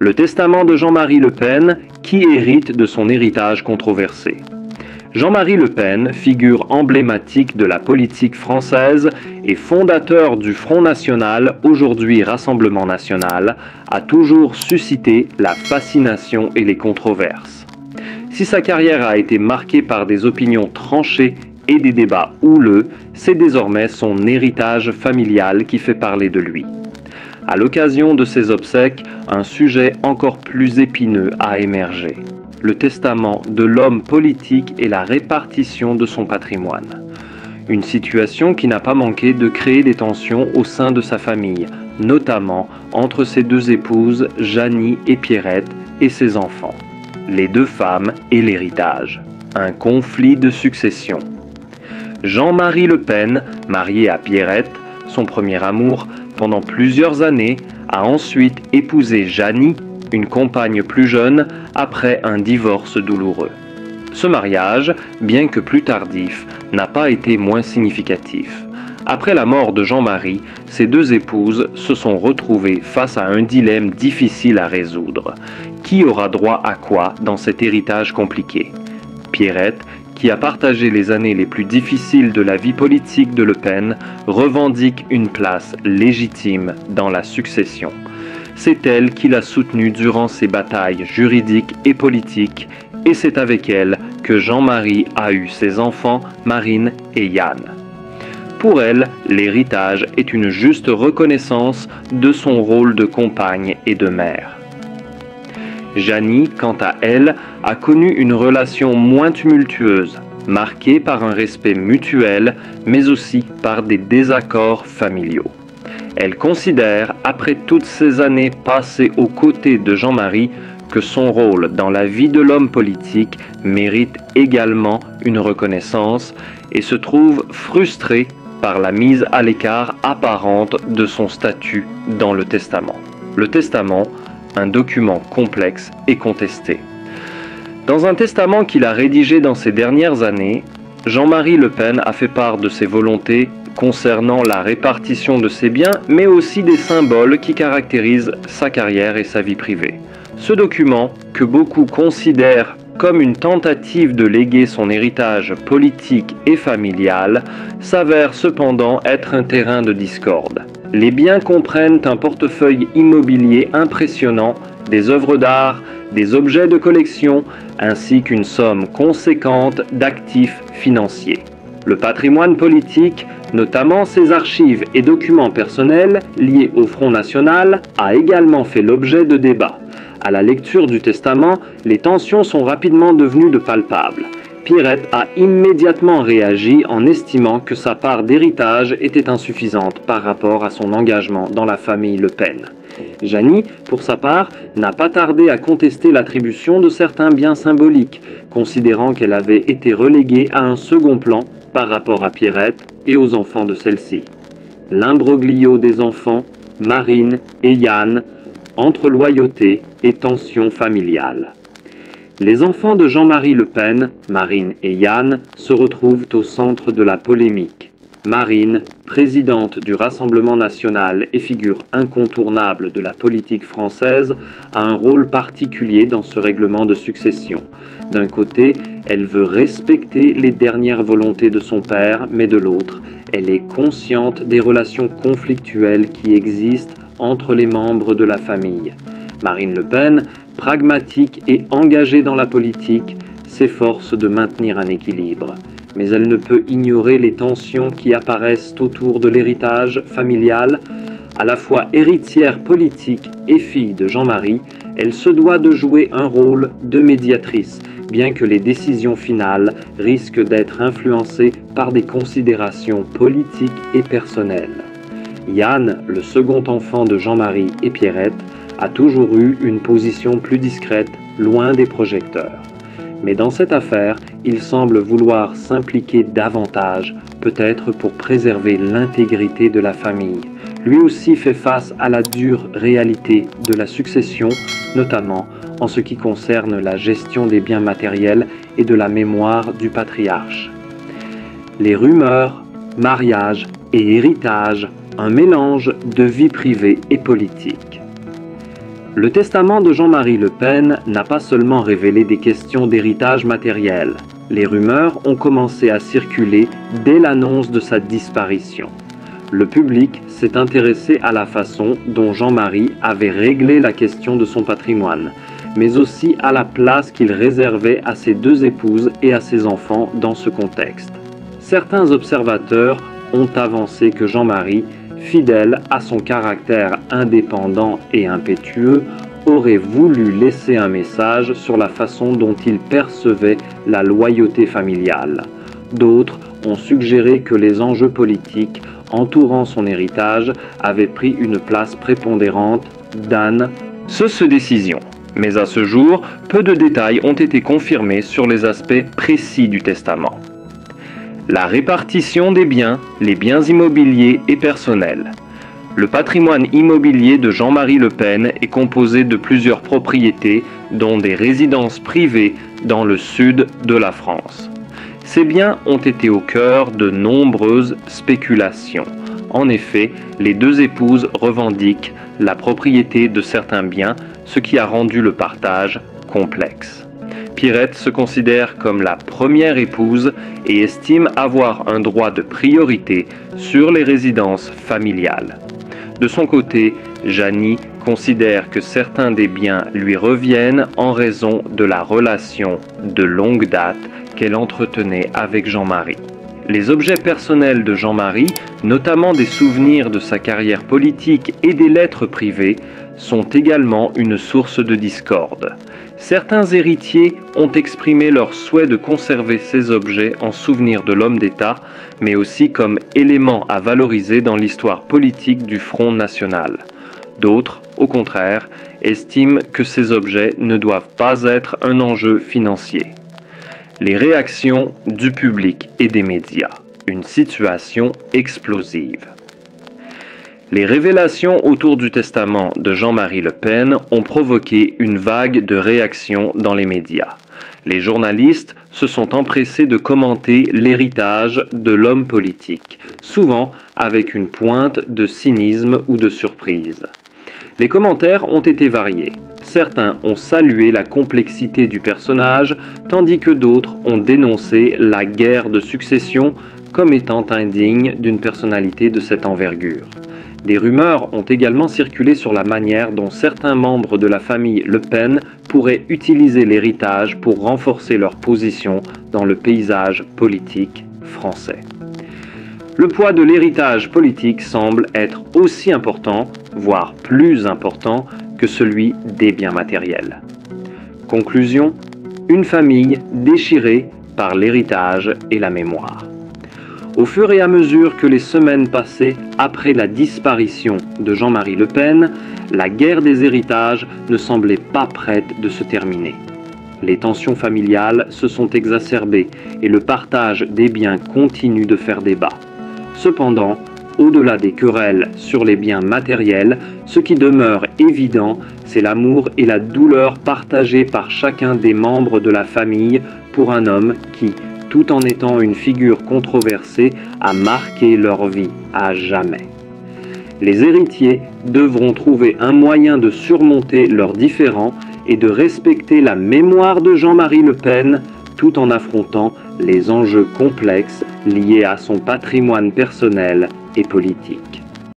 Le testament de Jean-Marie Le Pen, qui hérite de son héritage controversé. Jean-Marie Le Pen, figure emblématique de la politique française et fondateur du Front National, aujourd'hui Rassemblement National, a toujours suscité la fascination et les controverses. Si sa carrière a été marquée par des opinions tranchées et des débats houleux, c'est désormais son héritage familial qui fait parler de lui. À l'occasion de ses obsèques, un sujet encore plus épineux a émergé. Le testament de l'homme politique et la répartition de son patrimoine. Une situation qui n'a pas manqué de créer des tensions au sein de sa famille, notamment entre ses deux épouses, Jeannie et Pierrette, et ses enfants. Les deux femmes et l'héritage. Un conflit de succession. Jean-Marie Le Pen, marié à Pierrette, son premier amour, pendant plusieurs années, a ensuite épousé Jeannie, une compagne plus jeune, après un divorce douloureux. Ce mariage, bien que plus tardif, n'a pas été moins significatif. Après la mort de Jean-Marie, ces deux épouses se sont retrouvées face à un dilemme difficile à résoudre. Qui aura droit à quoi dans cet héritage compliqué? Pierrette, qui a partagé les années les plus difficiles de la vie politique de Le Pen, revendique une place légitime dans la succession. C'est elle qui l'a soutenu durant ses batailles juridiques et politiques, et c'est avec elle que Jean-Marie a eu ses enfants, Marine et Yann. Pour elle, l'héritage est une juste reconnaissance de son rôle de compagne et de mère. Jeannie, quant à elle, a connu une relation moins tumultueuse, marquée par un respect mutuel, mais aussi par des désaccords familiaux. Elle considère, après toutes ces années passées aux côtés de Jean-Marie, que son rôle dans la vie de l'homme politique mérite également une reconnaissance et se trouve frustrée par la mise à l'écart apparente de son statut dans le testament. Le testament, un document complexe et contesté. Dans un testament qu'il a rédigé dans ces dernières années, Jean-Marie Le Pen a fait part de ses volontés concernant la répartition de ses biens, mais aussi des symboles qui caractérisent sa carrière et sa vie privée. Ce document, que beaucoup considèrent comme une tentative de léguer son héritage politique et familial, s'avère cependant être un terrain de discorde. Les biens comprennent un portefeuille immobilier impressionnant, des œuvres d'art, des objets de collection, ainsi qu'une somme conséquente d'actifs financiers. Le patrimoine politique, notamment ses archives et documents personnels liés au Front National, a également fait l'objet de débats. À la lecture du testament, les tensions sont rapidement devenues de palpables. Pierrette a immédiatement réagi en estimant que sa part d'héritage était insuffisante par rapport à son engagement dans la famille Le Pen. Jeannie, pour sa part, n'a pas tardé à contester l'attribution de certains biens symboliques, considérant qu'elle avait été reléguée à un second plan par rapport à Pierrette et aux enfants de celle-ci. L'imbroglio des enfants, Marine et Yann, entre loyauté et tension familiale. Les enfants de Jean-Marie Le Pen, Marine et Yann, se retrouvent au centre de la polémique. Marine, présidente du Rassemblement National et figure incontournable de la politique française, a un rôle particulier dans ce règlement de succession. D'un côté, elle veut respecter les dernières volontés de son père, mais de l'autre, elle est consciente des relations conflictuelles qui existent entre les membres de la famille. Marine Le Pen, pragmatique et engagée dans la politique, s'efforce de maintenir un équilibre. Mais elle ne peut ignorer les tensions qui apparaissent autour de l'héritage familial. À la fois héritière politique et fille de Jean-Marie, elle se doit de jouer un rôle de médiatrice, bien que les décisions finales risquent d'être influencées par des considérations politiques et personnelles. Yann, le second enfant de Jean-Marie et Pierrette, a toujours eu une position plus discrète, loin des projecteurs. Mais dans cette affaire, il semble vouloir s'impliquer davantage, peut-être pour préserver l'intégrité de la famille. Lui aussi fait face à la dure réalité de la succession, notamment en ce qui concerne la gestion des biens matériels et de la mémoire du patriarche. Les rumeurs, mariage et héritage, un mélange de vie privée et politique. Le testament de Jean-Marie Le Pen n'a pas seulement révélé des questions d'héritage matériel. Les rumeurs ont commencé à circuler dès l'annonce de sa disparition. Le public s'est intéressé à la façon dont Jean-Marie avait réglé la question de son patrimoine, mais aussi à la place qu'il réservait à ses deux épouses et à ses enfants dans ce contexte. Certains observateurs ont avancé que Jean-Marie, fidèle à son caractère indépendant et impétueux, aurait voulu laisser un message sur la façon dont il percevait la loyauté familiale. D'autres ont suggéré que les enjeux politiques entourant son héritage avaient pris une place prépondérante dans ce décision. Mais à ce jour, peu de détails ont été confirmés sur les aspects précis du testament. La répartition des biens, les biens immobiliers et personnels. Le patrimoine immobilier de Jean-Marie Le Pen est composé de plusieurs propriétés, dont des résidences privées dans le sud de la France. Ces biens ont été au cœur de nombreuses spéculations. En effet, les deux épouses revendiquent la propriété de certains biens, ce qui a rendu le partage complexe. Pierrette se considère comme la première épouse et estime avoir un droit de priorité sur les résidences familiales. De son côté, Janie considère que certains des biens lui reviennent en raison de la relation de longue date qu'elle entretenait avec Jean-Marie. Les objets personnels de Jean-Marie, notamment des souvenirs de sa carrière politique et des lettres privées, sont également une source de discorde. Certains héritiers ont exprimé leur souhait de conserver ces objets en souvenir de l'homme d'État, mais aussi comme éléments à valoriser dans l'histoire politique du Front National. D'autres, au contraire, estiment que ces objets ne doivent pas être un enjeu financier. Les réactions du public et des médias. Une situation explosive. Les révélations autour du testament de Jean-Marie Le Pen ont provoqué une vague de réactions dans les médias. Les journalistes se sont empressés de commenter l'héritage de l'homme politique, souvent avec une pointe de cynisme ou de surprise. Les commentaires ont été variés. Certains ont salué la complexité du personnage, tandis que d'autres ont dénoncé la guerre de succession comme étant indigne d'une personnalité de cette envergure. Des rumeurs ont également circulé sur la manière dont certains membres de la famille Le Pen pourraient utiliser l'héritage pour renforcer leur position dans le paysage politique français. Le poids de l'héritage politique semble être aussi important, voire plus important, que celui des biens matériels. Conclusion, une famille déchirée par l'héritage et la mémoire. Au fur et à mesure que les semaines passaient après la disparition de Jean-Marie Le Pen, la guerre des héritages ne semblait pas prête de se terminer. Les tensions familiales se sont exacerbées et le partage des biens continue de faire débat. Cependant, au-delà des querelles sur les biens matériels, ce qui demeure évident, c'est l'amour et la douleur partagés par chacun des membres de la famille pour un homme qui, tout en étant une figure controversée, a marqué leur vie à jamais. Les héritiers devront trouver un moyen de surmonter leurs différends et de respecter la mémoire de Jean-Marie Le Pen, tout en affrontant les enjeux complexes liés à son patrimoine personnel et politique.